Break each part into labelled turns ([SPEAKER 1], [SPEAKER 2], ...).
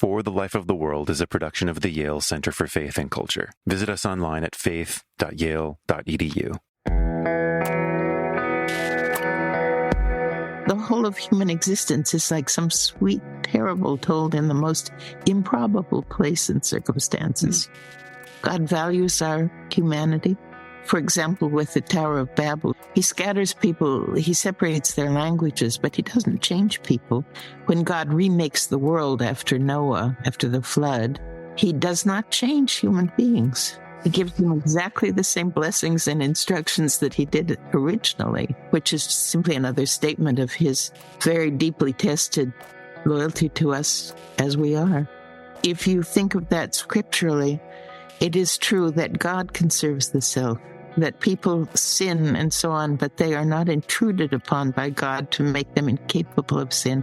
[SPEAKER 1] For the Life of the World is a production of the Yale Center for Faith and Culture. Visit us online at faith.yale.edu.
[SPEAKER 2] The whole of human existence is like some sweet parable told in the most improbable place and circumstances. God values our humanity. For example, with the Tower of Babel, he scatters people, he separates their languages, but he doesn't change people. When God remakes the world after Noah, after the flood, he does not change human beings. He gives them exactly the same blessings and instructions that he did originally, which is simply another statement of his very deeply tested loyalty to us as we are. If you think of that scripturally, it is true that God conserves the self, that people sin and so on, but they are not intruded upon by God to make them incapable of sin,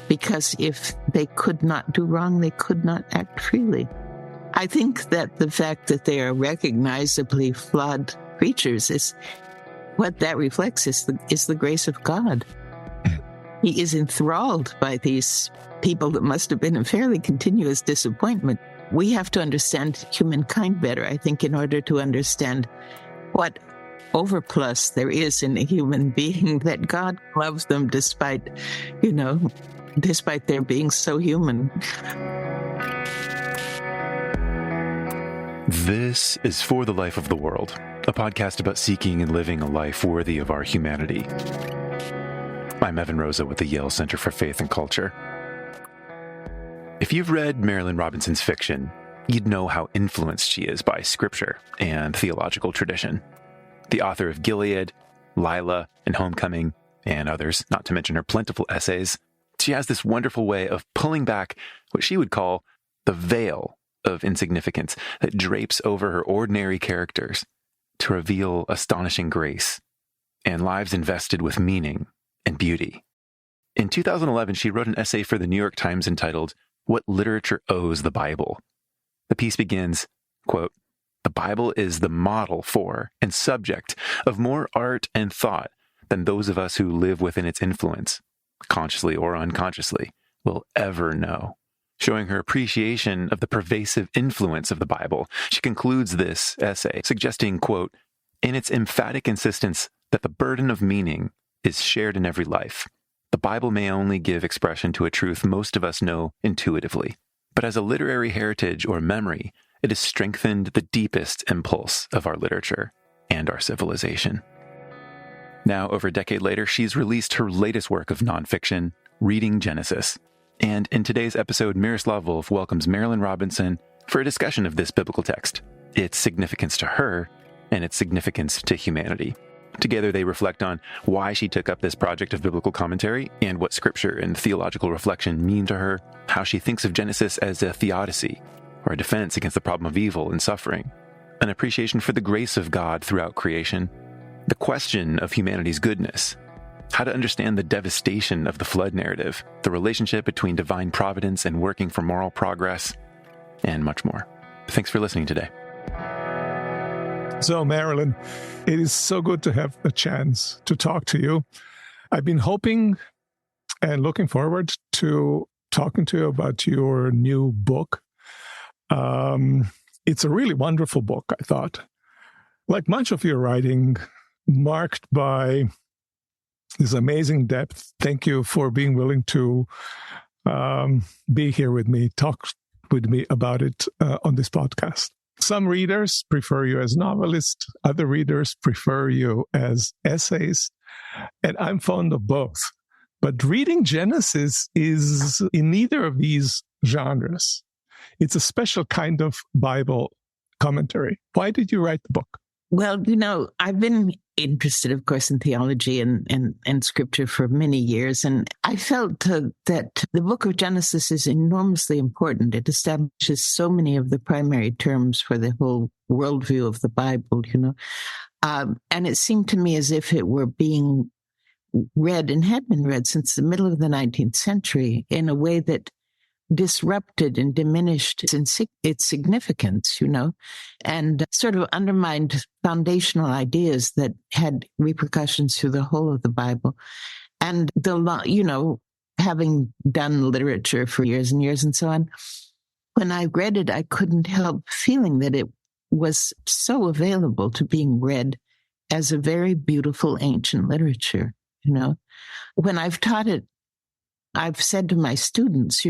[SPEAKER 2] because if they could not do wrong, they could not act freely. I think that the fact that they are recognizably flawed creatures is what that reflects is the grace of God. He is enthralled by these people that must have been a fairly continuous disappointment. We have to understand humankind better, I think, in order to understand what overplus there is in a human being, that God loves them despite their being so human.
[SPEAKER 1] This is For the Life of the World, a podcast about seeking and living a life worthy of our humanity. I'm Evan Rosa with the Yale Center for Faith and Culture. If you've read Marilynne Robinson's fiction, you'd know how influenced she is by scripture and theological tradition. The author of Gilead, Lila, and Homecoming, and others, not to mention her plentiful essays, she has this wonderful way of pulling back what she would call the veil of insignificance that drapes over her ordinary characters to reveal astonishing grace and lives invested with meaning and beauty. In 2011, she wrote an essay for the New York Times entitled, "What Literature Owes the Bible." The piece begins, quote, "The Bible is the model for and subject of more art and thought than those of us who live within its influence, consciously or unconsciously, will ever know." Showing her appreciation of the pervasive influence of the Bible, she concludes this essay suggesting, quote, "In its emphatic insistence that the burden of meaning is shared in every life, the Bible may only give expression to a truth most of us know intuitively. But as a literary heritage or memory, it has strengthened the deepest impulse of our literature and our civilization." Now, over a decade later, she's released her latest work of nonfiction, Reading Genesis. And in today's episode, Miroslav Volf welcomes Marilynne Robinson for a discussion of this biblical text, its significance to her, and its significance to humanity. Together, they reflect on why she took up this project of biblical commentary and what scripture and theological reflection mean to her, how she thinks of Genesis as a theodicy, or a defense against the problem of evil and suffering, an appreciation for the grace of God throughout creation, the question of humanity's goodness, how to understand the devastation of the flood narrative, the relationship between divine providence and working for moral progress, and much more. Thanks for listening today.
[SPEAKER 3] So, Marilynne, it is so good to have a chance to talk to you. I've been hoping and looking forward to talking to you about your new book. It's a really wonderful book, I thought. Like much of your writing, marked by this amazing depth. Thank you for being willing to be here with me, talk with me about it on this podcast. Some readers prefer you as novelist, other readers prefer you as essayist, and I'm fond of both. But Reading Genesis is in neither of these genres. It's a special kind of Bible commentary. Why did you write the book?
[SPEAKER 2] Well, I've been interested, of course, in theology and scripture for many years. And I felt that the book of Genesis is enormously important. It establishes so many of the primary terms for the whole worldview of the Bible, and it seemed to me as if it were being read and had been read since the middle of the 19th century in a way that disrupted and diminished its significance, and sort of undermined foundational ideas that had repercussions through the whole of the Bible. And having done literature for years and years and so on, when I read it, I couldn't help feeling that it was so available to being read as a very beautiful ancient literature. When I've taught it, I've said to my students,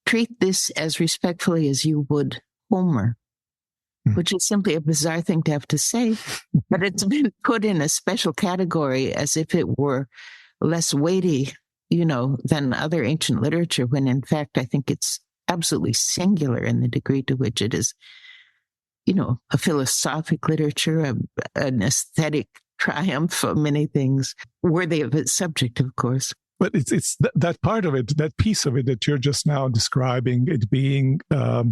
[SPEAKER 2] treat this as respectfully as you would Homer, which is simply a bizarre thing to have to say, but it's been put in a special category as if it were less weighty, than other ancient literature, when in fact I think it's absolutely singular in the degree to which it is, a philosophic literature, an aesthetic triumph of many things, worthy of its subject, of course.
[SPEAKER 3] But it's that part of it, that piece of it that you're just now describing, it being a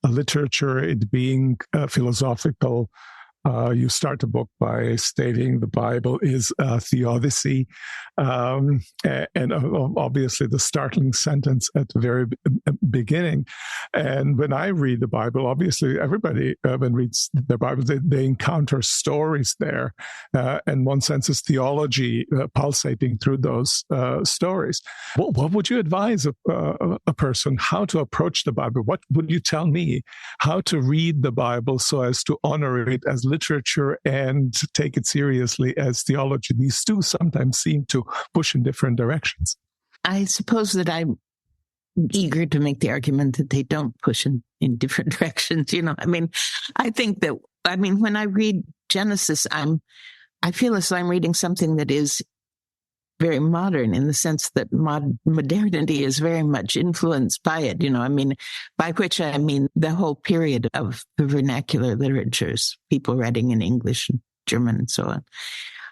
[SPEAKER 3] literature, it being philosophical. You start the book by stating the Bible is a theodicy, and obviously the startling sentence at the very beginning. And when I read the Bible, obviously everybody when reads their Bible, they encounter stories there, and one senses theology pulsating through those stories. What would you advise a person how to approach the Bible? What would you tell me how to read the Bible so as to honor it as literature and take it seriously as theology? These two sometimes seem to push in different directions.
[SPEAKER 2] I suppose that I'm eager to make the argument that they don't push in different directions. I think that, when I read Genesis, I feel as though I'm reading something that is very modern, in the sense that modernity is very much influenced by it, by which I mean the whole period of the vernacular literatures, people writing in English and German and so on,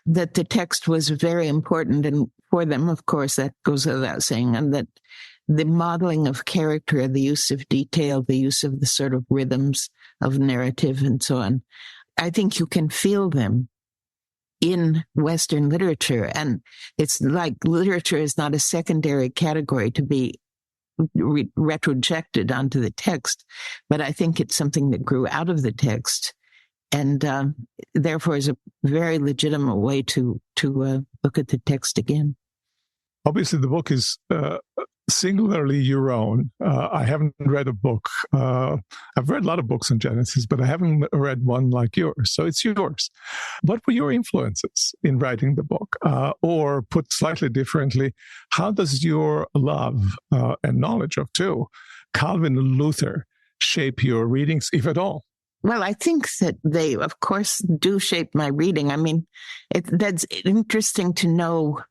[SPEAKER 2] that the text was very important. And for them, of course, that goes without saying, and that the modeling of character, the use of detail, the use of the sort of rhythms of narrative and so on, I think you can feel them in Western literature. And it's like literature is not a secondary category to be retrojected onto the text, but I think it's something that grew out of the text, and therefore is a very legitimate way to look at the text again.
[SPEAKER 3] Obviously, the book is singularly your own. I haven't read a book. I've read a lot of books on Genesis, but I haven't read one like yours. So it's yours. What were your influences in writing the book? Or put slightly differently, how does your love and knowledge of, too, Calvin and Luther shape your readings, if at all?
[SPEAKER 2] Well, I think that they, of course, do shape my reading. That's interesting to know.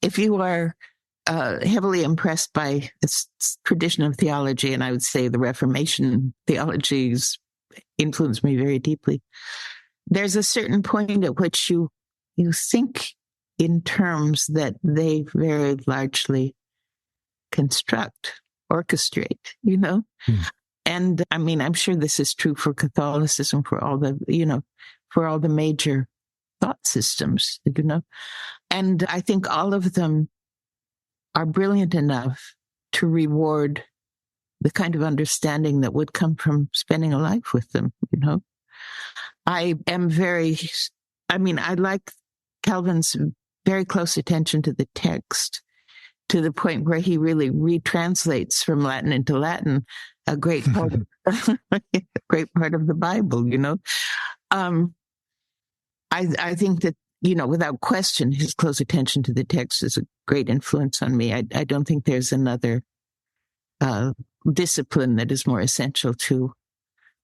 [SPEAKER 2] If you are heavily impressed by this tradition of theology, and I would say the Reformation theologies influenced me very deeply, there's a certain point at which you think in terms that they very largely construct, orchestrate, And I'm sure this is true for Catholicism, for all the major thought systems, And I think all of them are brilliant enough to reward the kind of understanding that would come from spending a life with them, I like Calvin's very close attention to the text, to the point where he really retranslates from Latin into Latin a great part of, the Bible, I think that, without question, his close attention to the text is a great influence on me. I don't think there's another discipline that is more essential to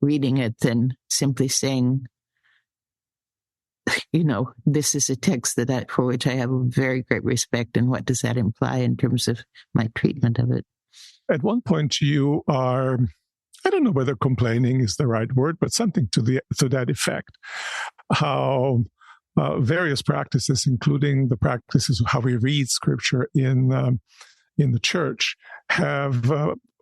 [SPEAKER 2] reading it than simply saying, this is a text for which I have a very great respect, and what does that imply in terms of my treatment of it?
[SPEAKER 3] At one point, you are, I don't know whether complaining is the right word, but something to that effect, how various practices, including the practices of how we read Scripture in the church, have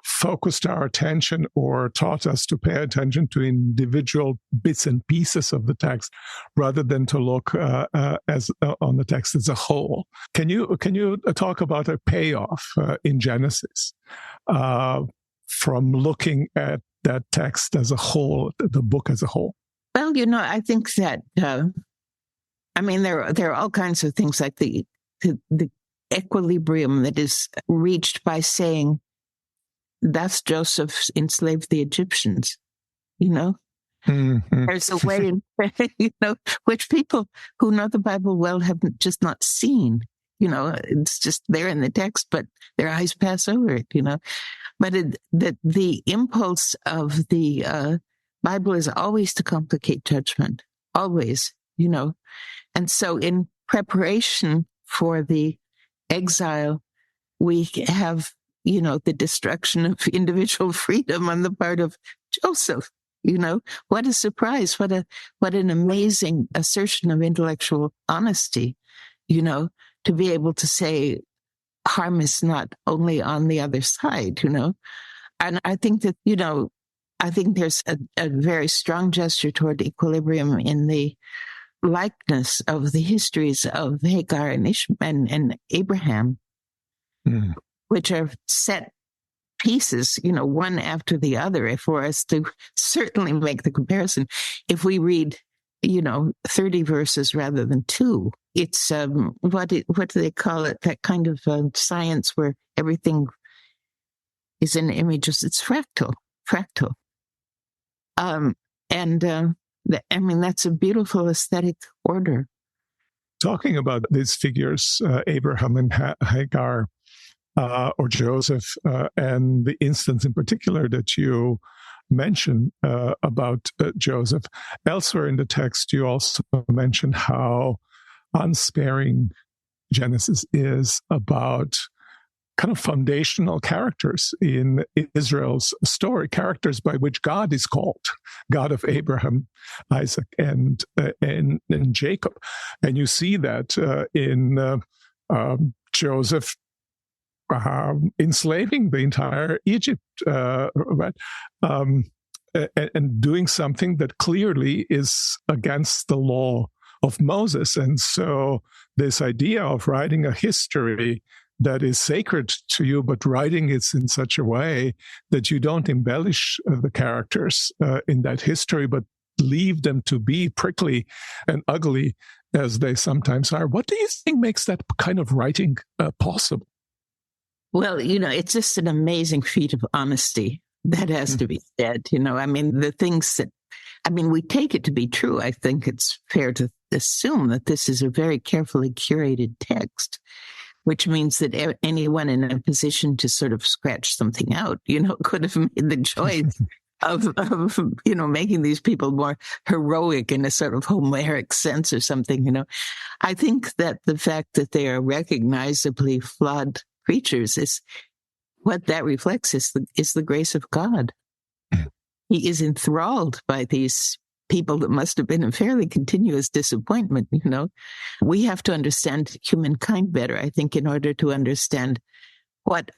[SPEAKER 3] focused our attention or taught us to pay attention to individual bits and pieces of the text rather than to look on the text as a whole. Can you talk about a payoff in Genesis from looking at that text as a whole, the book as a whole?
[SPEAKER 2] Well, I think that there are all kinds of things like the equilibrium that is reached by saying, thus Joseph enslaved the Egyptians,
[SPEAKER 3] Mm-hmm.
[SPEAKER 2] There's a way in, which people who know the Bible well have just not seen. It's just there in the text, but their eyes pass over it, But the impulse of the Bible is always to complicate judgment, always, And so in preparation for the exile, we have, the destruction of individual freedom on the part of Joseph. What a surprise. What an amazing assertion of intellectual honesty, to be able to say harm is not only on the other side, And I think that, I think there's a very strong gesture toward equilibrium in the likeness of the histories of Hagar and Abraham, which are set pieces, one after the other, for us to certainly make the comparison. If we read, 30 verses rather than 2, it's, what do they call it? That kind of science where everything is in images. It's fractal. That's a beautiful aesthetic order.
[SPEAKER 3] Talking about these figures, Abraham and Hagar, or Joseph, and the instance in particular that you mentioned about Joseph. Elsewhere in the text, you also mentioned how unsparing Genesis is about kind of foundational characters in Israel's story, characters by which God is called, God of Abraham, Isaac, and Jacob. And you see that in Joseph enslaving the entire Egypt, right? And doing something that clearly is against the law of Moses. And so this idea of writing a history that is sacred to you, but writing it in such a way that you don't embellish the characters in that history, but leave them to be prickly and ugly as they sometimes are. What do you think makes that kind of writing possible?
[SPEAKER 2] Well, it's just an amazing feat of honesty that has to be said. The things that, we take it to be true. I think it's fair to assume that this is a very carefully curated text, which means that anyone in a position to sort of scratch something out, could have made the choice of making these people more heroic in a sort of Homeric sense or something, I think that the fact that they are recognizably flawed creatures is what that reflects is the grace of God. He is enthralled by these people that must have been a fairly continuous disappointment, We have to understand humankind better, I think, in order to understand what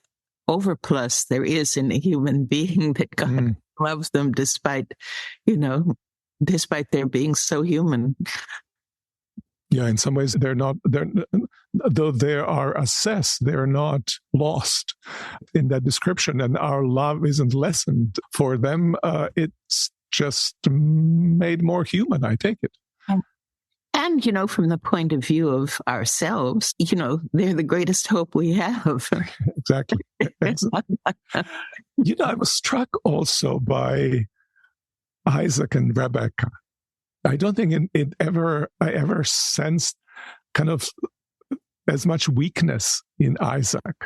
[SPEAKER 2] overplus there is in a human being, that God loves them despite their being so human.
[SPEAKER 3] Yeah, in some ways though they are assessed, they're not lost in that description, and our love isn't lessened for them. It's just made more human, I take it.
[SPEAKER 2] And, from the point of view of ourselves, they're the greatest hope we have.
[SPEAKER 3] Exactly. I was struck also by Isaac and Rebecca. I don't think I ever sensed kind of as much weakness in Isaac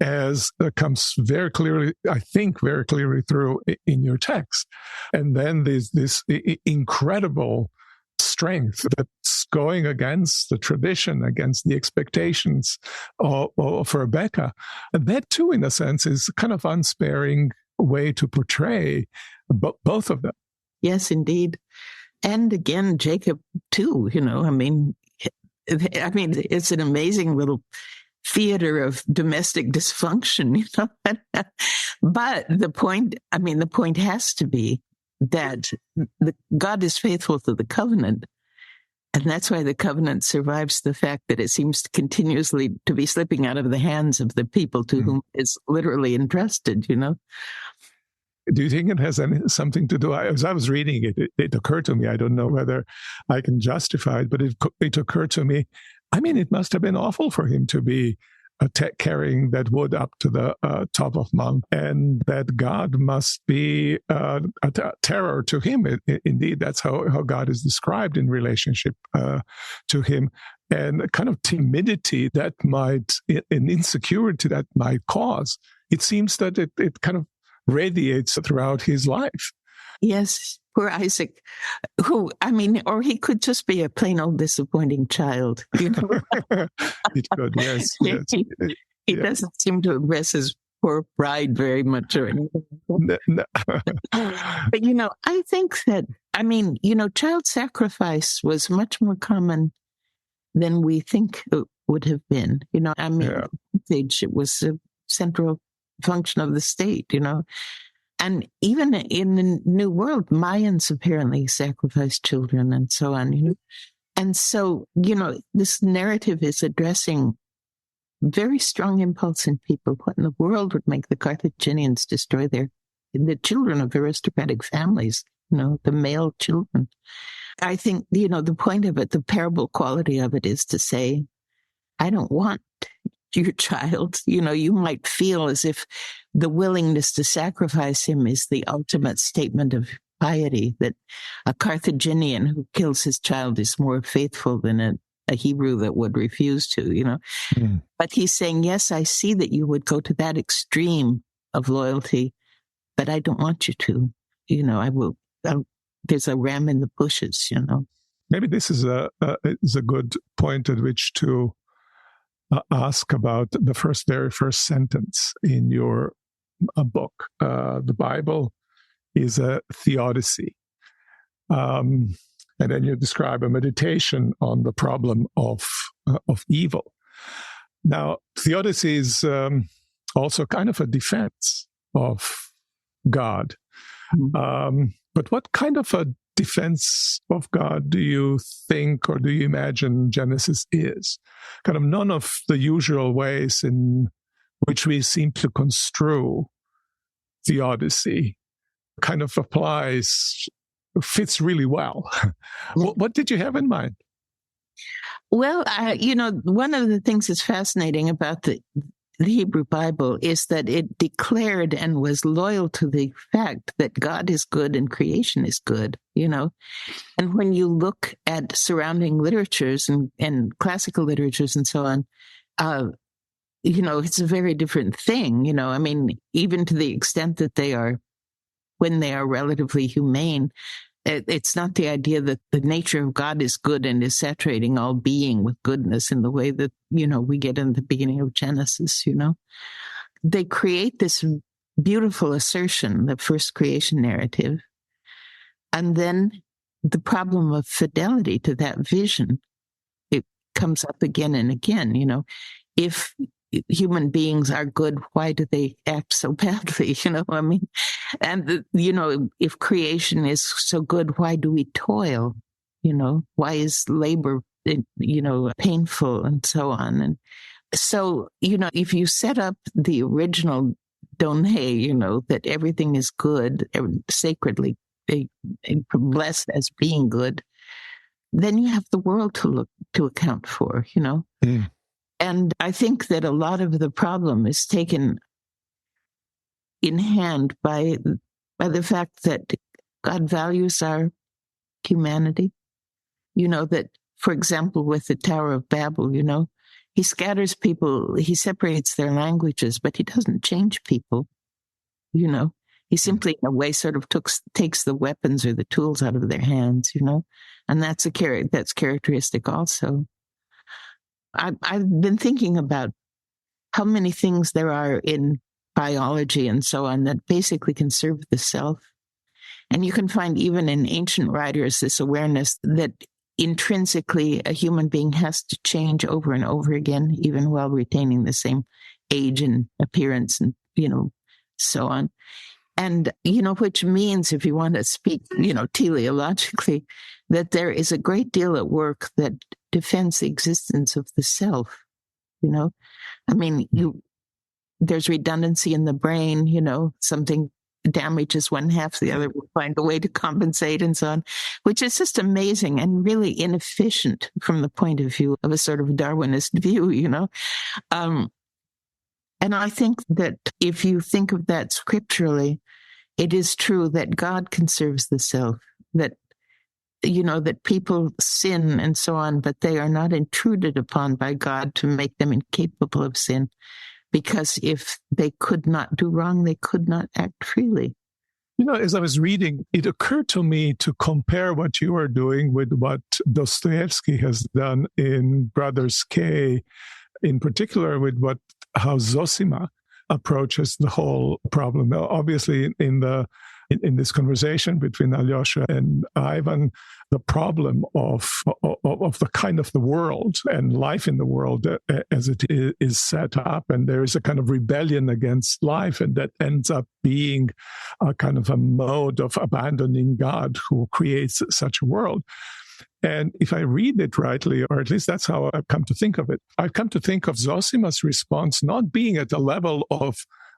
[SPEAKER 3] as comes very clearly, I think, very clearly through in your text. And then there's this incredible strength that's going against the tradition, against the expectations of Rebecca. And that, too, in a sense, is a kind of unsparing way to portray both of them.
[SPEAKER 2] Yes, indeed. And again, Jacob, too, it's an amazing little theater of domestic dysfunction, But the point has to be that God is faithful to the covenant. And that's why the covenant survives the fact that it seems continuously to be slipping out of the hands of the people to whom it's literally entrusted,
[SPEAKER 3] Do you think it has something to do? As I was reading it, it occurred to me, I don't know whether I can justify it, but it occurred to me I mean, it must have been awful for him to be carrying that wood up to the top of Mount, and that God must be a terror to him. Indeed, that's how God is described in relationship to him, and a kind of timidity that might, an insecurity that might cause. It seems that it kind of radiates throughout his life.
[SPEAKER 2] Yes, poor Isaac, who, I mean, or he could just be a plain old disappointing child, you know.
[SPEAKER 3] It could, yes. Yes.
[SPEAKER 2] He doesn't seem to impress his poor bride very much or anything.
[SPEAKER 3] No.
[SPEAKER 2] But, you know, I think that, I mean, you know, child sacrifice was much more common than we think it would have been. You know, I mean, it was a central function of the state, you know. And even in the New World, Mayans apparently sacrificed children and so on, you know. And so, you know, this narrative is addressing very strong impulse in people. What in the world would make the Carthaginians destroy the children of aristocratic families, you know, the male children? I think, you know, the point of it, the parable quality of it is to say, I don't want your child. You know, you might feel as if the willingness to sacrifice him is the ultimate statement of piety, that a Carthaginian who kills his child is more faithful than a Hebrew that would refuse to, you know. Mm. But he's saying, yes, I see that you would go to that extreme of loyalty, but I don't want you to. You know, there's a ram in the bushes, you know.
[SPEAKER 3] Maybe this is a good point at which to ask about the very first sentence in your book. The Bible is a theodicy. And then you describe a meditation on the problem of evil. Now, theodicy is also kind of a defense of God. Mm-hmm. But what kind of a defense of God do you think, or do you imagine Genesis is? Kind of none of the usual ways in which we seem to construe theodicy kind of fits really well. What did you have in mind?
[SPEAKER 2] Well, you know, one of the things that's fascinating about the Hebrew Bible is that it declared and was loyal to the fact that God is good and creation is good, you know. And when you look at surrounding literatures and classical literatures and so on, you know, it's a very different thing, you know. I mean, even to the extent that when they are relatively humane, it's not the idea that the nature of God is good and is saturating all being with goodness in the way that, you know, we get in the beginning of Genesis, you know. They create this beautiful assertion, the first creation narrative, and then the problem of fidelity to that vision, it comes up again and again, you know. If human beings are good, why do they act so badly? You know, I mean, and, you know, if creation is so good, why do we toil? You know, why is labor, you know, painful and so on? And so, you know, if you set up the original donne, you know, that everything is good, sacredly blessed as being good, then you have the world to account for, you know. Mm. And I think that a lot of the problem is taken in hand by the fact that God values our humanity. You know, that, for example, with the Tower of Babel, you know, he scatters people, he separates their languages, but he doesn't change people, you know. He simply, in a way, sort of takes the weapons or the tools out of their hands, you know. And that's characteristic also. I've been thinking about how many things there are in biology and so on that basically conserve the self. And you can find even in ancient writers this awareness that intrinsically a human being has to change over and over again, even while retaining the same age and appearance and, you know, so on. And, you know, which means, if you want to speak, you know, teleologically, that there is a great deal at work that defends the existence of the self, you know. I mean, there's redundancy in the brain, you know, something damages one half, the other will find a way to compensate and so on, which is just amazing and really inefficient from the point of view of a sort of Darwinist view, And I think that if you think of that scripturally, it is true that God conserves the self, that that people sin and so on, but they are not intruded upon by God to make them incapable of sin. Because if they could not do wrong, they could not act freely.
[SPEAKER 3] As I was reading, it occurred to me to compare what you are doing with what Dostoevsky has done in Brothers K, in particular with how Zosima approaches the whole problem. Now, obviously, in this conversation between Alyosha and Ivan, the problem of the kind of the world and life in the world as it is set up, and there is a kind of rebellion against life, and that ends up being a kind of a mode of abandoning God who creates such a world. And if I read it rightly, or at least that's how I've come to think of it, I've come to think of Zosima's response not being at the level of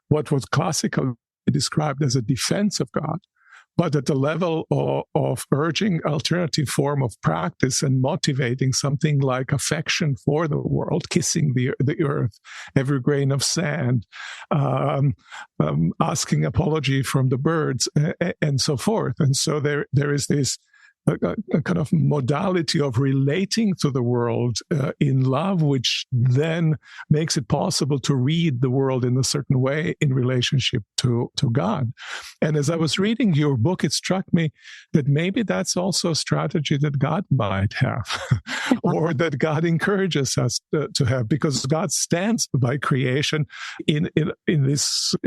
[SPEAKER 3] what was classically described as a defense of God, but at the level of urging alternative form of practice and motivating something like affection for the world, kissing the earth, every grain of sand, asking apology from the birds, and so forth. And so there is this a kind of modality of relating to the world in love, which then makes it possible to read the world in a certain way in relationship to God. And as I was reading your book, it struck me that maybe that's also a strategy that God might have, or that God encourages us to have, because God stands by creation in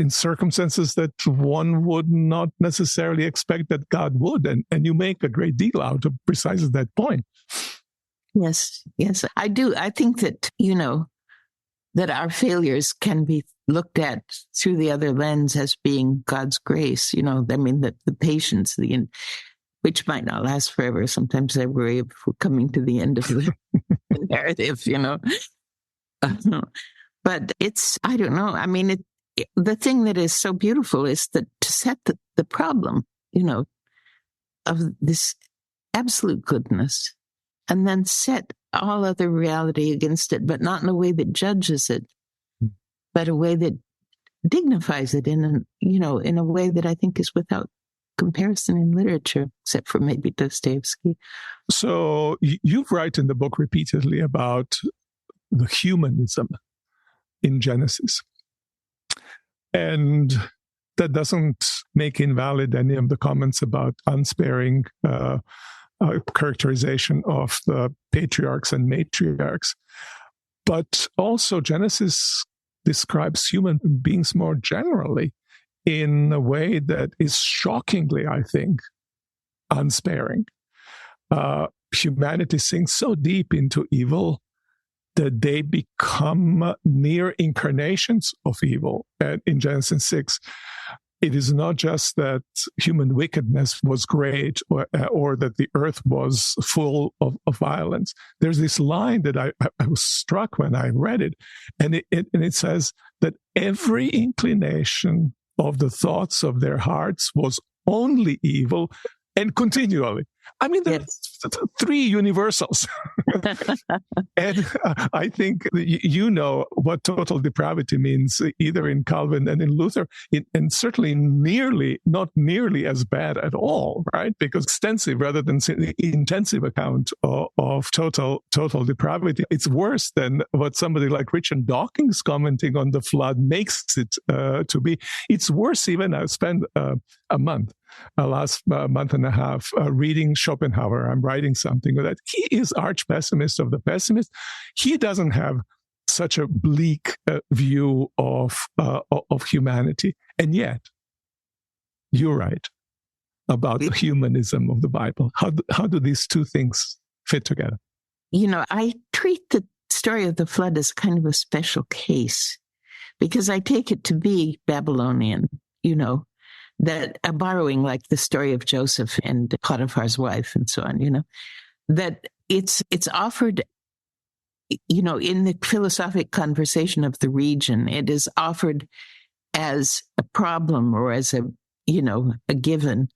[SPEAKER 3] circumstances that one would not necessarily expect that God would, and you make a great deal out of precisely that point.
[SPEAKER 2] Yes, I do. I think that, that our failures can be looked at through the other lens as being God's grace. The patience, which might not last forever. Sometimes I worry if we're coming to the end of the narrative, But it's, I don't know. The thing that is so beautiful is that to set the problem, of this absolute goodness, and then set all other reality against it, but not in a way that judges it, but a way that dignifies it in a way that I think is without comparison in literature, except for maybe Dostoevsky.
[SPEAKER 3] So you write in the book repeatedly about the humanism in Genesis. And that doesn't make invalid any of the comments about unsparing characterization of the patriarchs and matriarchs. But also Genesis describes human beings more generally in a way that is shockingly, I think, unsparing. Humanity sinks so deep into evil that they become near incarnations of evil. And in Genesis 6, it is not just that human wickedness was great or that the earth was full of violence. There's this line that I was struck when I read it, and it says that every inclination of the thoughts of their hearts was only evil and continually. There's three universals. And I think what total depravity means, either in Calvin and in Luther, and certainly not nearly as bad at all, right? Because extensive rather than intensive account of total depravity, it's worse than what somebody like Richard Dawkins commenting on the flood makes it to be. It's worse even. I spent last month and a half reading Schopenhauer. I'm writing something that he is arch pessimist of the pessimist. He doesn't have such a bleak view of humanity, and yet you're right about the humanism of the Bible. How do these two things fit together?
[SPEAKER 2] I treat the story of the flood as kind of a special case because I take it to be Babylonian. That a borrowing like the story of Joseph and Potiphar's wife and so on, that it's offered, in the philosophic conversation of the region, it is offered as a problem or as a a given,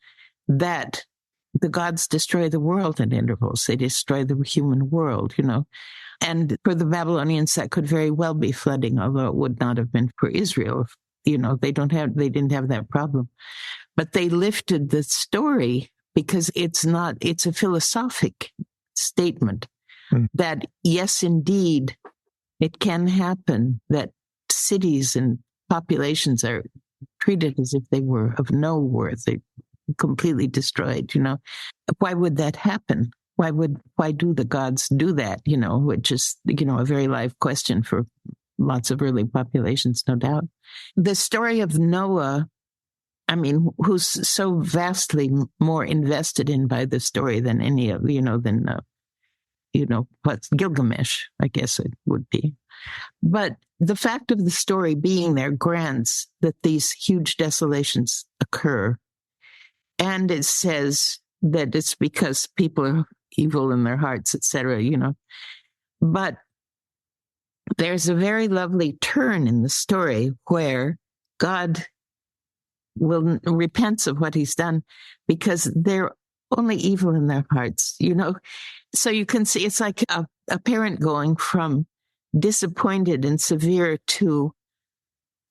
[SPEAKER 2] that the gods destroy the world in intervals. They destroy the human world, And for the Babylonians, that could very well be flooding, although it would not have been for Israel. They didn't have that problem. But they lifted the story because it's a philosophic statement that, yes, indeed, it can happen that cities and populations are treated as if they were of no worth. They're completely destroyed, Why would that happen? Why do the gods do that, which is, a very live question for lots of early populations, no doubt. The story of Noah, who's so vastly more invested in by the story than any of, what Gilgamesh, I guess it would be. But the fact of the story being there grants that these huge desolations occur. And it says that it's because people are evil in their hearts, etc., But there's a very lovely turn in the story where God repents of what he's done because they're only evil in their hearts, So you can see it's like a parent going from disappointed and severe to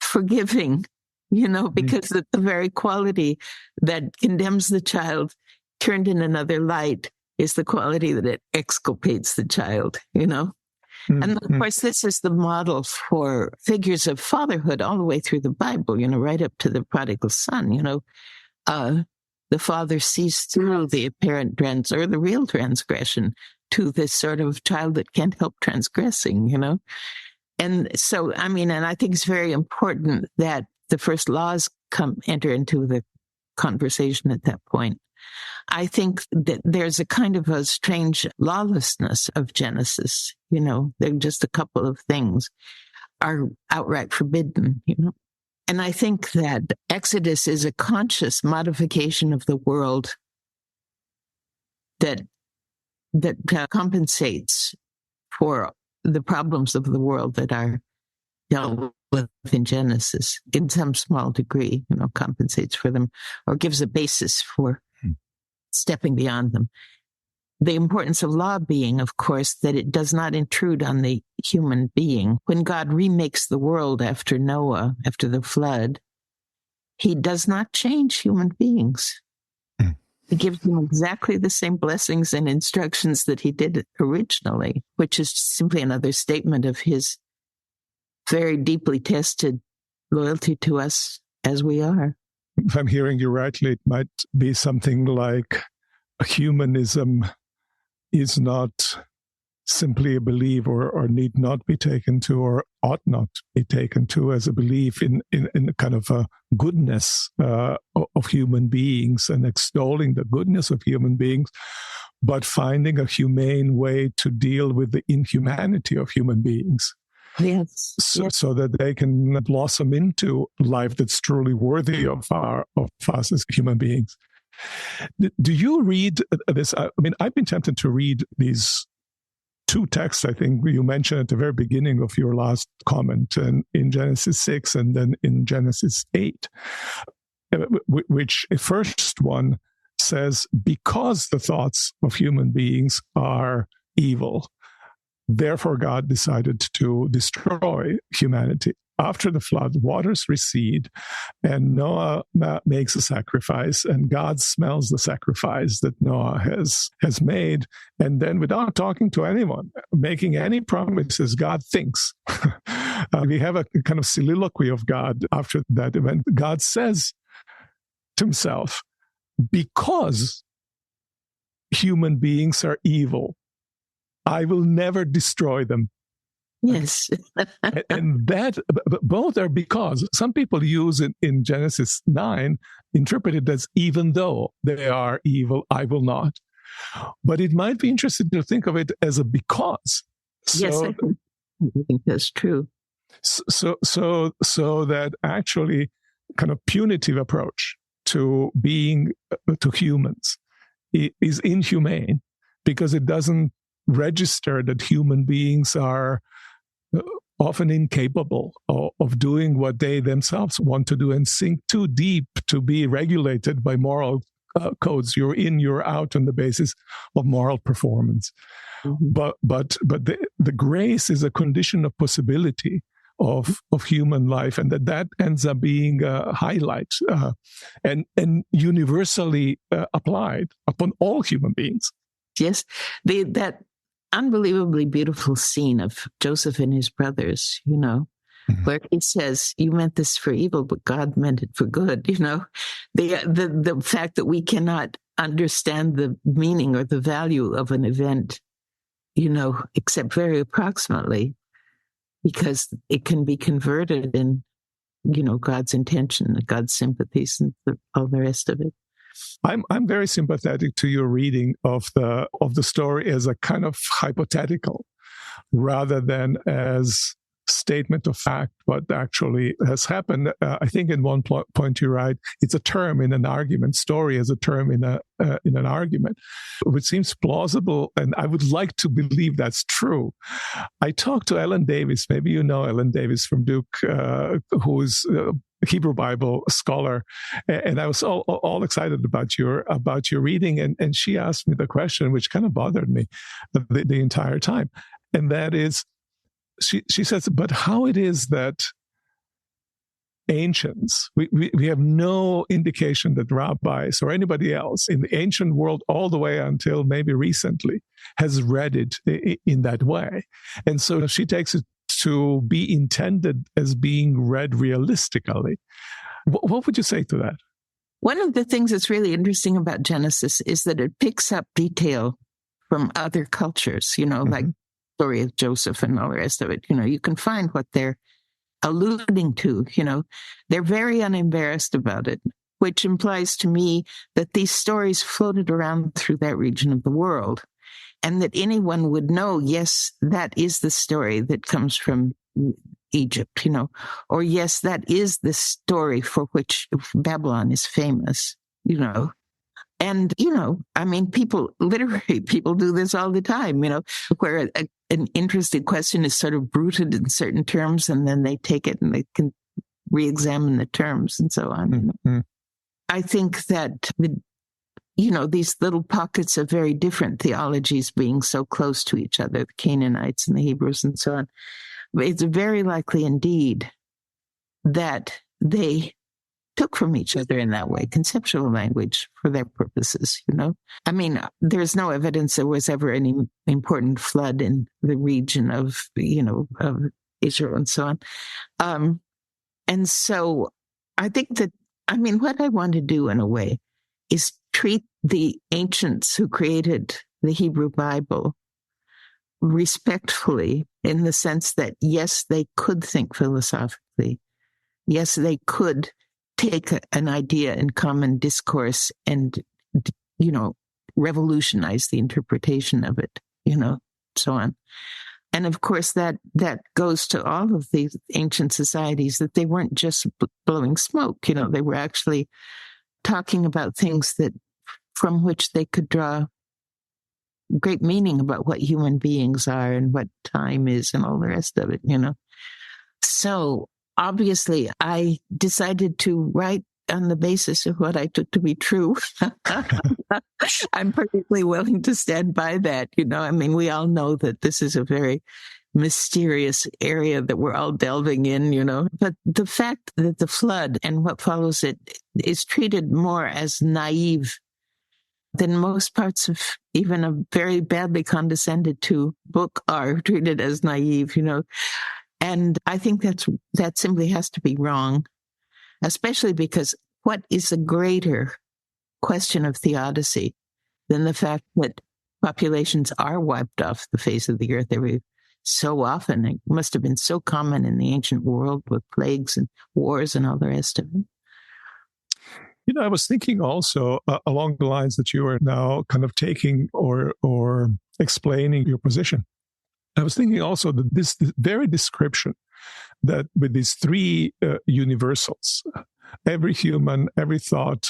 [SPEAKER 2] forgiving, because the very quality that condemns the child turned in another light is the quality that it exculpates the child, And of course, this is the model for figures of fatherhood all the way through the Bible, right up to the prodigal son, the father sees through the apparent or the real transgression to this sort of child that can't help transgressing, And so, and I think it's very important that the first laws enter into the conversation at that point. I think that there's a kind of a strange lawlessness of Genesis. There are just a couple of things are outright forbidden, And I think that Exodus is a conscious modification of the world that compensates for the problems of the world that are dealt with in Genesis in some small degree, compensates for them or gives a basis for stepping beyond them. The importance of law being, of course, that it does not intrude on the human being. When God remakes the world after Noah, after the flood, he does not change human beings. He gives them exactly the same blessings and instructions that he did originally, which is simply another statement of his very deeply tested loyalty to us as we are.
[SPEAKER 3] If I'm hearing you rightly, it might be something like humanism is not simply a belief or need not be taken to or ought not be taken to as a belief in a kind of a goodness of human beings and extolling the goodness of human beings, but finding a humane way to deal with the inhumanity of human beings.
[SPEAKER 2] Yes.
[SPEAKER 3] So that they can blossom into life that's truly worthy of us as human beings. Do you read this? I've been tempted to read these two texts, I think you mentioned at the very beginning of your last comment, and in Genesis 6 and then in Genesis 8, which the first one says, because the thoughts of human beings are evil, therefore God decided to destroy humanity. After the flood, waters recede, and Noah makes a sacrifice, and God smells the sacrifice that Noah has made. And then, without talking to anyone, making any promises, God thinks. We have a kind of soliloquy of God after that event. God says to himself, because human beings are evil, I will never destroy them.
[SPEAKER 2] Yes.
[SPEAKER 3] And that, both are because. Some people use it in Genesis 9, interpret it as even though they are evil, I will not. But it might be interesting to think of it as a because.
[SPEAKER 2] Yes, I think that's true.
[SPEAKER 3] So that actually kind of punitive approach to being, to humans is inhumane because it doesn't register that human beings are often incapable of doing what they themselves want to do and sink too deep to be regulated by moral codes. You're in, you're out on the basis of moral performance. Mm-hmm. But the grace is a condition of possibility of human life, and that ends up being a highlight and universally applied upon all human beings.
[SPEAKER 2] Yes, that unbelievably beautiful scene of Joseph and his brothers, mm-hmm. where he says, "You meant this for evil, but God meant it for good." The fact that we cannot understand the meaning or the value of an event, except very approximately, because it can be converted in, God's intention, God's sympathies, and all the rest of it.
[SPEAKER 3] I'm very sympathetic to your reading of the story as a kind of hypothetical, rather than as statement of fact what actually has happened. I think in one point you write, it's a term in an argument. Story as a term in an argument, which seems plausible, and I would like to believe that's true. I talked to Ellen Davis. Maybe you know Ellen Davis from Duke, who is Hebrew Bible scholar, and I was all excited about your reading, and she asked me the question which kind of bothered me the entire time, and that is, she says, but how it is that ancients, we have no indication that rabbis or anybody else in the ancient world all the way until maybe recently has read it in that way, and so she takes it to be intended as being read realistically. What would you say to that?
[SPEAKER 2] One of the things that's really interesting about Genesis is that it picks up detail from other cultures, mm-hmm. like the story of Joseph and all the rest of it. You can find what they're alluding to. They're very unembarrassed about it, which implies to me that these stories floated around through that region of the world, and that anyone would know, yes, that is the story that comes from Egypt, or yes, that is the story for which Babylon is famous, And, literary people do this all the time, where an interesting question is sort of rooted in certain terms, and then they take it and they can re-examine the terms and so on. Mm-hmm. I think that these little pockets of very different theologies being so close to each other, the Canaanites and the Hebrews and so on, it's very likely indeed that they took from each other in that way, conceptual language for their purposes, There's no evidence there was ever any important flood in the region of Israel and so on. And so I think that, what I want to do in a way is treat the ancients who created the Hebrew Bible respectfully, in the sense that, yes, they could think philosophically. Yes, they could take an idea in common discourse and, revolutionize the interpretation of it, so on. And of course, that goes to all of these ancient societies, that they weren't just blowing smoke, they were actually talking about things from which they could draw great meaning about what human beings are and what time is and all the rest of it, So obviously I decided to write on the basis of what I took to be true. I'm perfectly willing to stand by that. We all know that this is a very mysterious area that we're all delving in, But the fact that the flood and what follows it is treated more as naive than most parts of even a very badly condescended to book are treated as naive, And I think that simply has to be wrong, especially because what is a greater question of theodicy than the fact that populations are wiped off the face of the earth every so often? It must have been so common in the ancient world with plagues and wars and all the rest of it.
[SPEAKER 3] I was thinking also along the lines that you are now kind of taking or explaining your position. I was thinking also that this very description, that with these three universals, every human, every thought,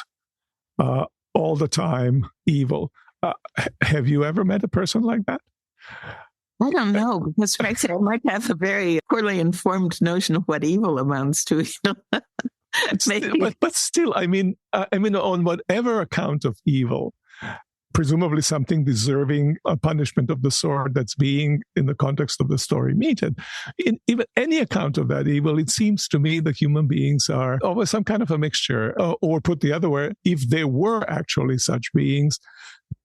[SPEAKER 3] all the time, evil. Have you ever met a person like that?
[SPEAKER 2] I don't know, because frankly, I might have a very poorly informed notion of what evil amounts to.
[SPEAKER 3] But still, I mean, on whatever account of evil, presumably something deserving a punishment of the sort that's being, in the context of the story, meted. In even any account of that evil, it seems to me that human beings are always some kind of a mixture. Or put the other way, if there were actually such beings,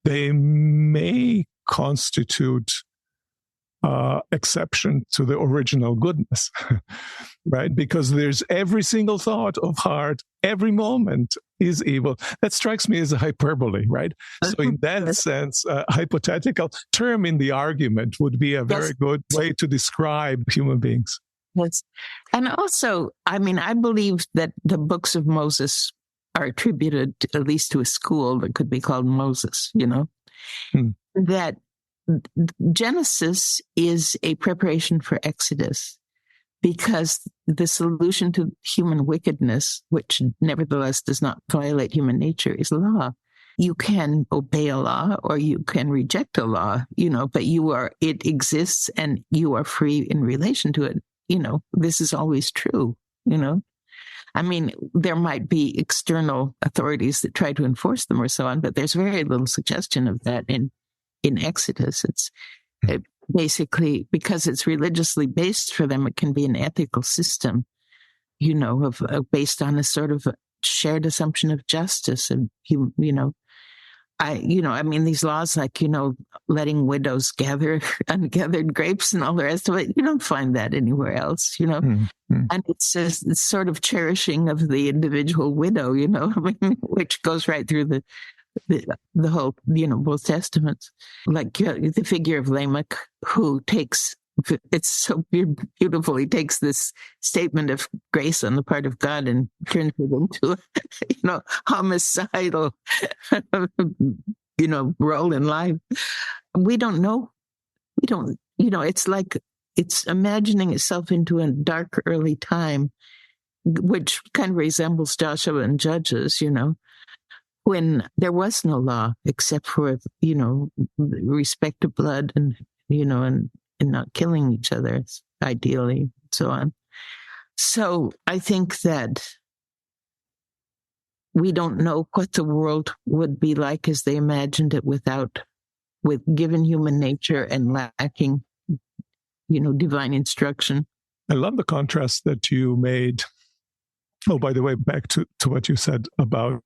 [SPEAKER 3] they may constitute exception to the original goodness, right? Because there's every single thought of heart, every moment is evil. That strikes me as a hyperbole, right? So in that sense, a hypothetical term in the argument would be a very good way to describe human beings.
[SPEAKER 2] Yes. And also, I mean, I believe that the books of Moses are attributed at least to a school that could be called Moses, that Genesis is a preparation for Exodus, because the solution to human wickedness, which nevertheless does not violate human nature, is law. You can obey a law or you can reject a law, but it exists and you are free in relation to it. This is always true, I mean, there might be external authorities that try to enforce them or so on, but there's very little suggestion of that in Exodus. It's basically, because it's religiously based for them, it can be an ethical system, based on a sort of shared assumption of justice. And, I mean, these laws like, letting widows gather ungathered grapes and all the rest of it, you don't find that anywhere else, And it's sort of cherishing of the individual widow, which goes right through the whole, both testaments. Like the figure of Lamech, who takes, it's so beautiful, he takes this statement of grace on the part of God and turns it into, homicidal, role in life. We don't know. It's like, it's imagining itself into a dark early time, which kind of resembles Joshua and Judges, when there was no law except for, respect to blood and not killing each other, ideally, and so on. So I think that we don't know what the world would be like as they imagined it with given human nature and lacking, divine instruction.
[SPEAKER 3] I love the contrast that you made. Oh, by the way, back to what you said about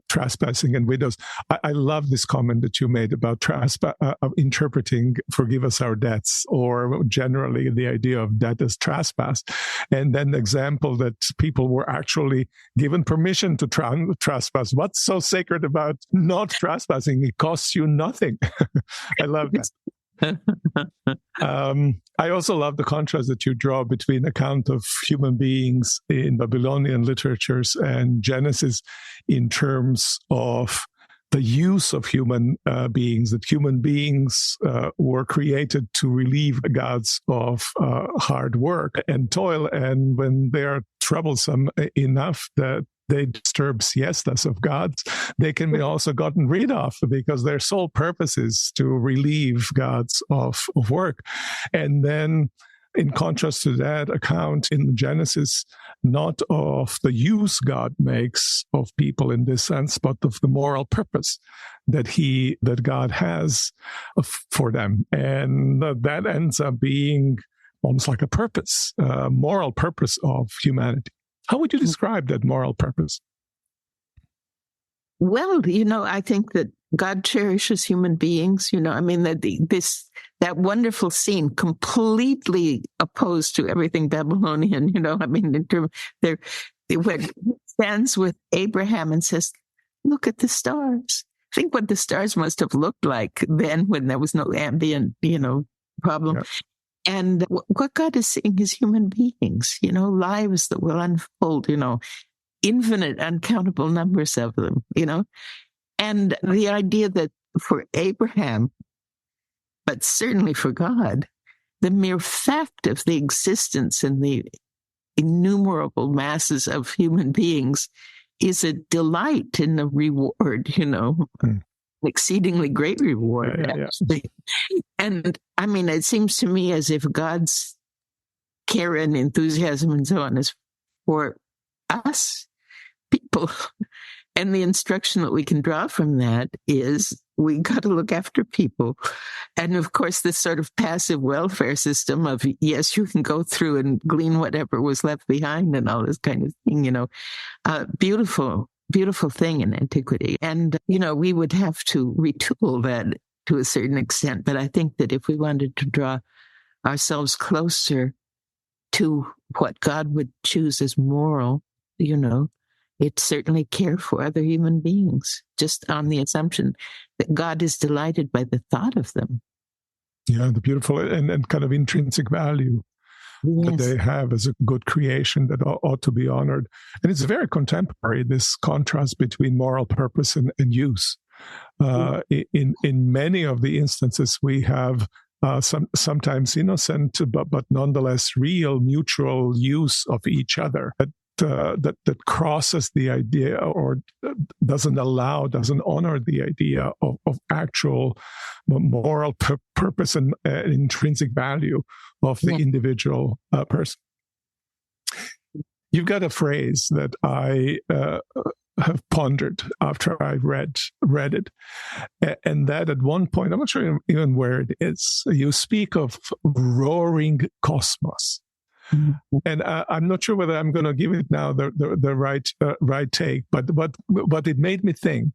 [SPEAKER 3] trespassing and widows. I love this comment that you made about interpreting "forgive us our debts," or generally the idea of debt as trespass. And then the example that people were actually given permission to trespass. What's so sacred about not trespassing? It costs you nothing. I love that. I also love the contrast that you draw between account of human beings in Babylonian literatures and Genesis in terms of the use of human beings, that human beings were created to relieve the gods of hard work and toil. And when they are troublesome enough that they disturb siestas of gods, they can be also gotten rid of, because their sole purpose is to relieve gods of work. And then, in contrast to that account in Genesis, not of the use God makes of people in this sense, but of the moral purpose that God has for them. And that ends up being almost like a purpose, moral purpose of humanity. How would you describe that moral purpose?
[SPEAKER 2] Well, I think that God cherishes human beings. I mean, that wonderful scene, completely opposed to everything Babylonian. I mean, in terms when he stands with Abraham and says, "Look at the stars." Think what the stars must have looked like then, when there was no ambient, problem. Yeah. And what God is seeing is human beings, lives that will unfold, infinite, uncountable numbers of them, And the idea that for Abraham, but certainly for God, the mere fact of the existence and the innumerable masses of human beings is a delight and a reward, exceedingly great reward, actually. And I mean, it seems to me as if God's care and enthusiasm and so on is for us, people. And the instruction that we can draw from that is we got to look after people. And of course, this sort of passive welfare system of, yes, you can go through and glean whatever was left behind and all this kind of thing, beautiful, beautiful thing in antiquity. And, we would have to retool that to a certain extent. But I think that if we wanted to draw ourselves closer to what God would choose as moral, it's certainly care for other human beings, just on the assumption that God is delighted by the thought of them.
[SPEAKER 3] Yeah, the beautiful and kind of intrinsic value that they have as a good creation that ought to be honored. And it's very contemporary, this contrast between moral purpose and use. In many of the instances, we have sometimes innocent, but nonetheless real mutual use of each other. That crosses the idea or doesn't honor the idea of actual moral purpose and intrinsic value of the individual person. You've got a phrase that I have pondered after I read it, and that at one point, I'm not sure even where it is, you speak of roaring cosmos. And I'm not sure whether I'm going to give it now the right take, but what it made me think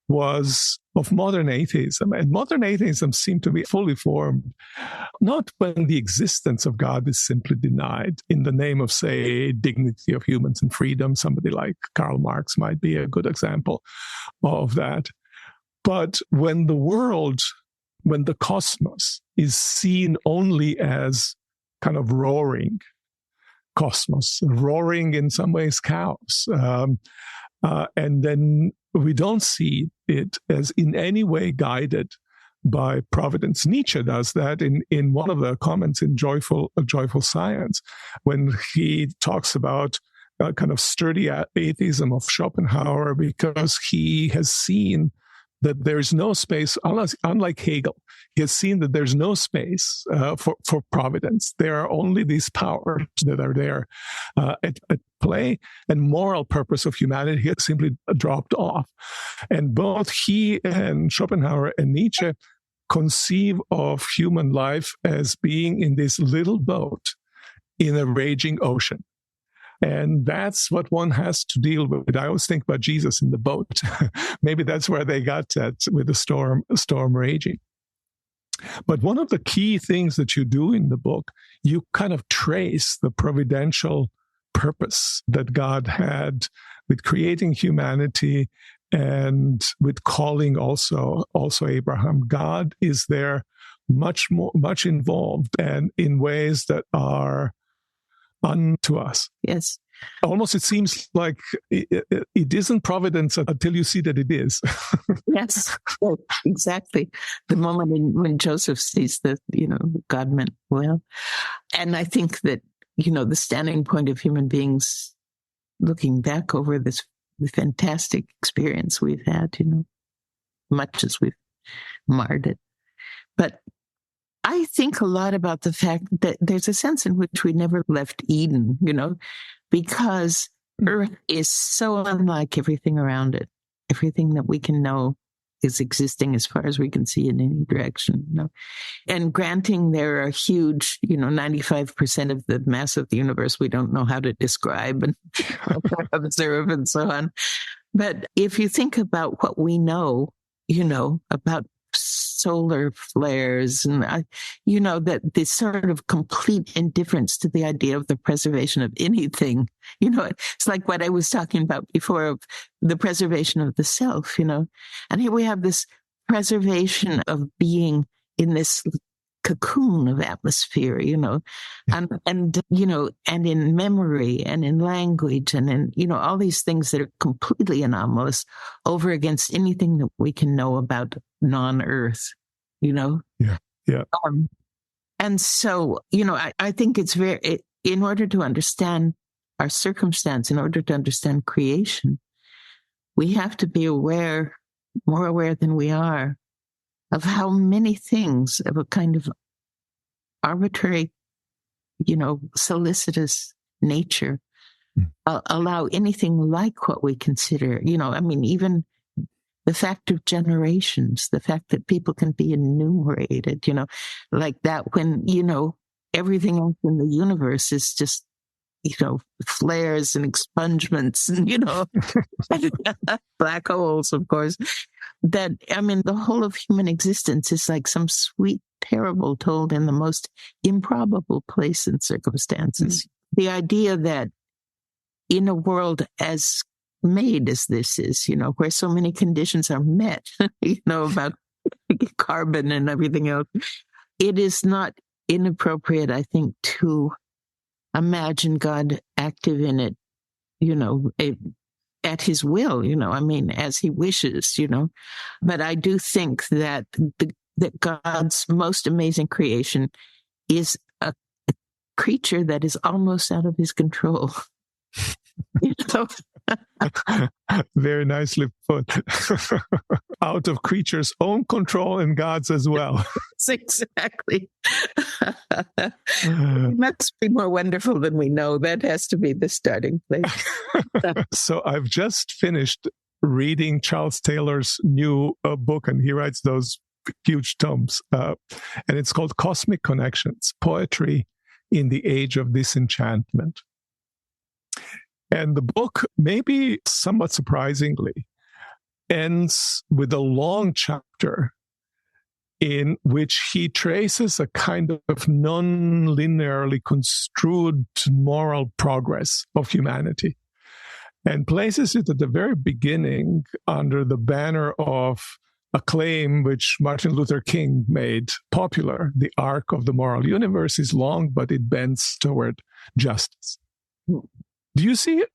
[SPEAKER 3] was of modern atheism. And modern atheism seemed to be fully formed, not when the existence of God is simply denied in the name of, say, dignity of humans and freedom. Somebody like Karl Marx might be a good example of that. But when the cosmos is seen only as kind of roaring cosmos, roaring in some ways chaos. And then we don't see it as in any way guided by providence. Nietzsche does that in one of the comments in Joyful Science, when he talks about kind of sturdy atheism of Schopenhauer, because he has seen that there's no space, unlike Hegel, he has seen that there's no space for providence. There are only these powers that are there at play, and moral purpose of humanity has simply dropped off. And both he and Schopenhauer and Nietzsche conceive of human life as being in this little boat in a raging ocean. And that's what one has to deal with. I always think about Jesus in the boat. Maybe that's where they got that with the storm raging. But one of the key things that you do in the book, you kind of trace the providential purpose that God had with creating humanity and with calling also Abraham. God is there much involved, and in ways that are unto us.
[SPEAKER 2] Yes.
[SPEAKER 3] Almost it seems like it isn't providence until you see that it is.
[SPEAKER 2] Yes, exactly. The moment when Joseph sees that, God meant well. And I think that, the standing point of human beings looking back over this fantastic experience we've had, much as we've marred it. But I think a lot about the fact that there's a sense in which we never left Eden, because Earth is so unlike everything around it. Everything that we can know is existing as far as we can see in any direction, And granting there are huge, 95% of the mass of the universe we don't know how to describe and observe and so on. But if you think about what we know, about solar flares and, that this sort of complete indifference to the idea of the preservation of anything, it's like what I was talking about before of the preservation of the self, and here we have this preservation of being in this cocoon of atmosphere, and in memory and in language and in, all these things that are completely anomalous over against anything that we can know about non-Earth, Yeah. And so, I think it's in order to understand our circumstance, in order to understand creation, we have to be aware more aware than we are of how many things of a kind of arbitrary, solicitous nature allow anything like what we consider, even the fact of generations, the fact that people can be enumerated, like that when, everything else in the universe is just, flares and expungements and, black holes, of course. That, the whole of human existence is like some sweet parable told in the most improbable place and circumstances. The idea that in a world as made as this is, where so many conditions are met, about carbon and everything else, it is not inappropriate, I think, to imagine God active in it, at his will, as he wishes, But I do think that that God's most amazing creation is a creature that is almost out of his control.
[SPEAKER 3] Very nicely put. Out of creatures' own control and God's as well.
[SPEAKER 2] Exactly. It must be more wonderful than we know. That has to be the starting place.
[SPEAKER 3] So I've just finished reading Charles Taylor's new book, and he writes those huge tomes. And it's called Cosmic Connections, Poetry in the Age of Disenchantment. And the book, maybe somewhat surprisingly, ends with a long chapter in which he traces a kind of non-linearly construed moral progress of humanity and places it at the very beginning under the banner of a claim which Martin Luther King made popular. The arc of the moral universe is long, but it bends toward justice. Do you see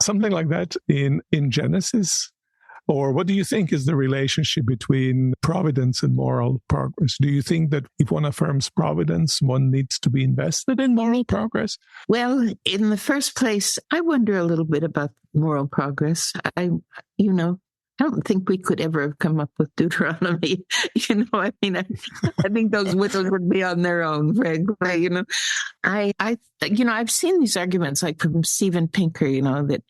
[SPEAKER 3] something like that in Genesis? Or what do you think is the relationship between providence and moral progress? Do you think that if one affirms providence, one needs to be invested in moral progress?
[SPEAKER 2] Well, in the first place, I wonder a little bit about moral progress. I don't think we could ever have come up with Deuteronomy. I think those widows would be on their own, frankly. I've seen these arguments like from Steven Pinker, that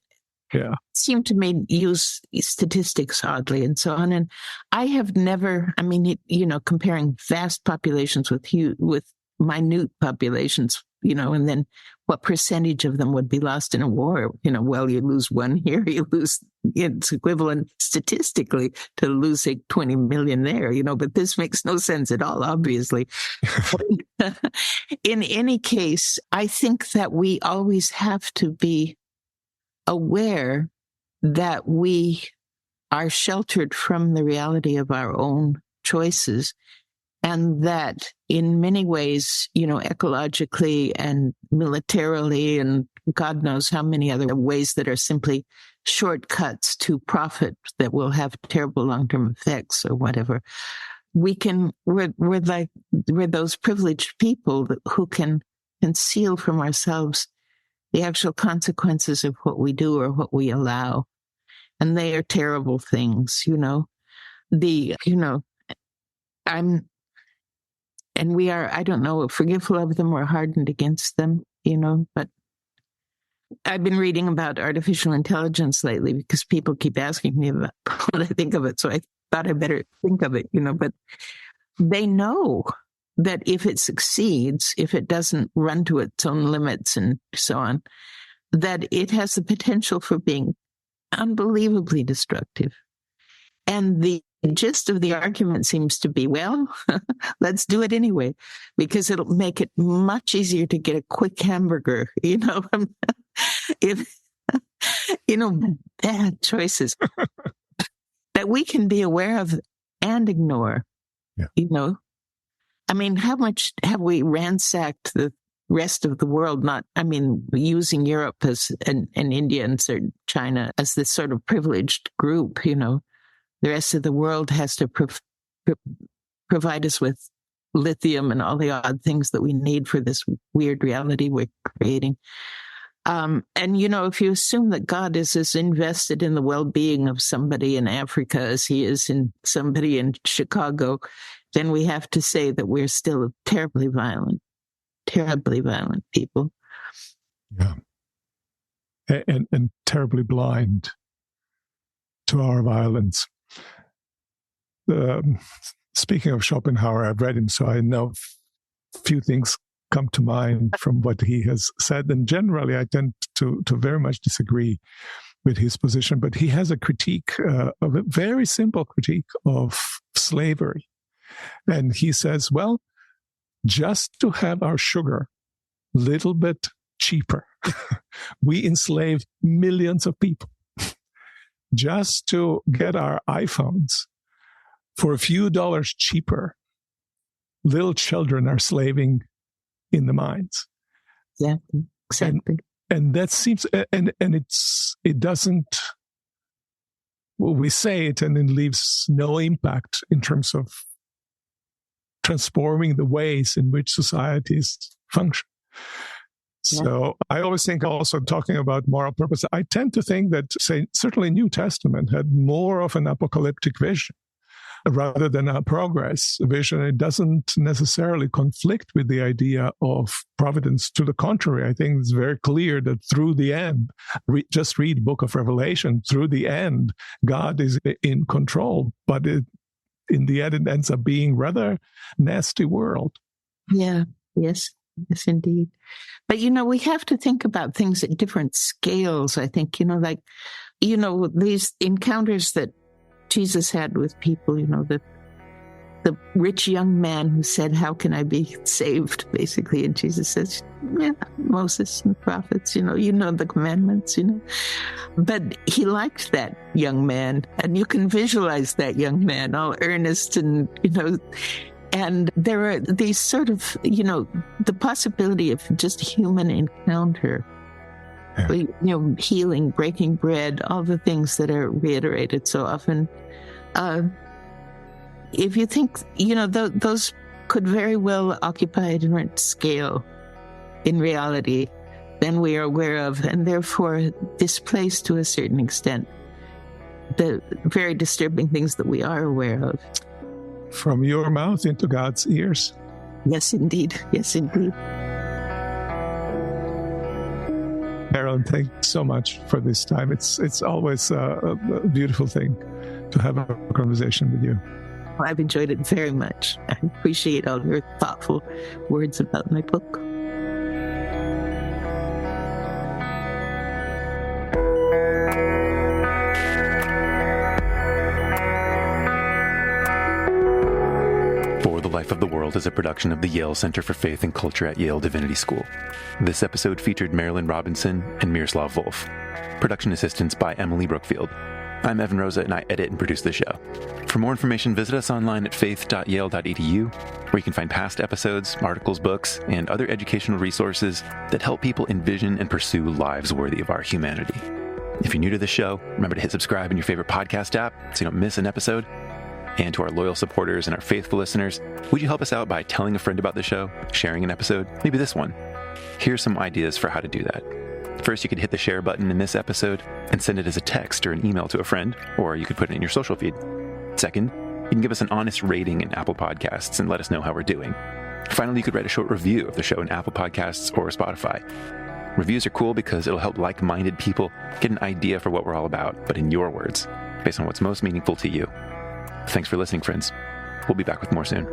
[SPEAKER 2] seem to me use statistics oddly and so on. And I have never, comparing vast populations with minute populations, and then what percentage of them would be lost in a war? Well, you lose one here, it's equivalent statistically to losing 20 million there, but this makes no sense at all, obviously. In any case, I think that we always have to be aware that we are sheltered from the reality of our own choices, and that in many ways, ecologically and militarily, and God knows how many other ways that are simply shortcuts to profit that will have terrible long-term effects or whatever, we're those privileged people who can conceal from ourselves the actual consequences of what we do or what we allow. And they are terrible things, and we are, I don't know, forgetful of them or hardened against them, but I've been reading about artificial intelligence lately because people keep asking me about what I think of it. So I thought I better think of it, but they know that if it succeeds, if it doesn't run to its own limits and so on, that it has the potential for being unbelievably destructive. And the gist of the argument seems to be, well, let's do it anyway, because it'll make it much easier to get a quick hamburger, if, bad choices that we can be aware of and ignore, how much have we ransacked the rest of the world, using Europe and India and certain China as this sort of privileged group, The rest of the world has to provide us with lithium and all the odd things that we need for this weird reality we're creating. And, you know, if you assume that God is as invested in the well-being of somebody in Africa as he is in somebody in Chicago, then we have to say that we're still terribly violent people.
[SPEAKER 3] Yeah. And terribly blind to our violence. Speaking of Schopenhauer, I've read him, so I know few things come to mind from what he has said. And generally, I tend to very much disagree with his position. But he has a critique, a very simple critique of slavery. And he says, well, just to have our sugar a little bit cheaper, we enslave millions of people. Just to get our iPhones for a few dollars cheaper, little children are slaving in the mines.
[SPEAKER 2] Yeah, exactly.
[SPEAKER 3] And that seems, and it doesn't, well, we say it and it leaves no impact in terms of transforming the ways in which societies function. So I always think also talking about moral purpose, I tend to think that, say, certainly New Testament had more of an apocalyptic vision rather than a progress vision. It doesn't necessarily conflict with the idea of providence. To the contrary, I think it's very clear that through the end, just read Book of Revelation, through the end, God is in control. But in the end, it ends up being rather nasty world.
[SPEAKER 2] Yeah, yes, indeed. But, you know, we have to think about things at different scales, I think, you know, like, you know, these encounters that Jesus had with people, you know, the rich young man who said, how can I be saved, basically? And Jesus says, yeah, Moses and the prophets, you know the commandments, you know. But he liked that young man, and you can visualize that young man, all earnest and, you know, and there are these sort of, you know, the possibility of just human encounter, you know, healing, breaking bread, all the things that are reiterated so often. If you think, you know, those could very well occupy a different scale in reality than we are aware of, and therefore displace to a certain extent the very disturbing things that we are aware of.
[SPEAKER 3] From your mouth into God's ears.
[SPEAKER 2] Yes, indeed. Yes, indeed.
[SPEAKER 3] Marilynne, thank you so much for this time. It's always a beautiful thing to have a conversation with you.
[SPEAKER 2] I've enjoyed it very much. I appreciate all your thoughtful words about my book.
[SPEAKER 1] For the Life of the World is a production of the Yale Center for Faith and Culture at Yale Divinity School. This episode featured Marilynne Robinson and Miroslav Volf. Production assistance by Emily Brookfield. I'm Evan Rosa, and I edit and produce the show. For more information, visit us online at faith.yale.edu, where you can find past episodes, articles, books, and other educational resources that help people envision and pursue lives worthy of our humanity. If you're new to the show, remember to hit subscribe in your favorite podcast app so you don't miss an episode. And to our loyal supporters and our faithful listeners, would you help us out by telling a friend about the show, sharing an episode, maybe this one? Here's some ideas for how to do that. First, you could hit the share button in this episode and send it as a text or an email to a friend, or you could put it in your social feed. Second, you can give us an honest rating in Apple Podcasts and let us know how we're doing. Finally, you could write a short review of the show in Apple Podcasts or Spotify. Reviews are cool because it'll help like-minded people get an idea for what we're all about, but in your words, based on what's most meaningful to you. Thanks for listening, friends. We'll be back with more soon.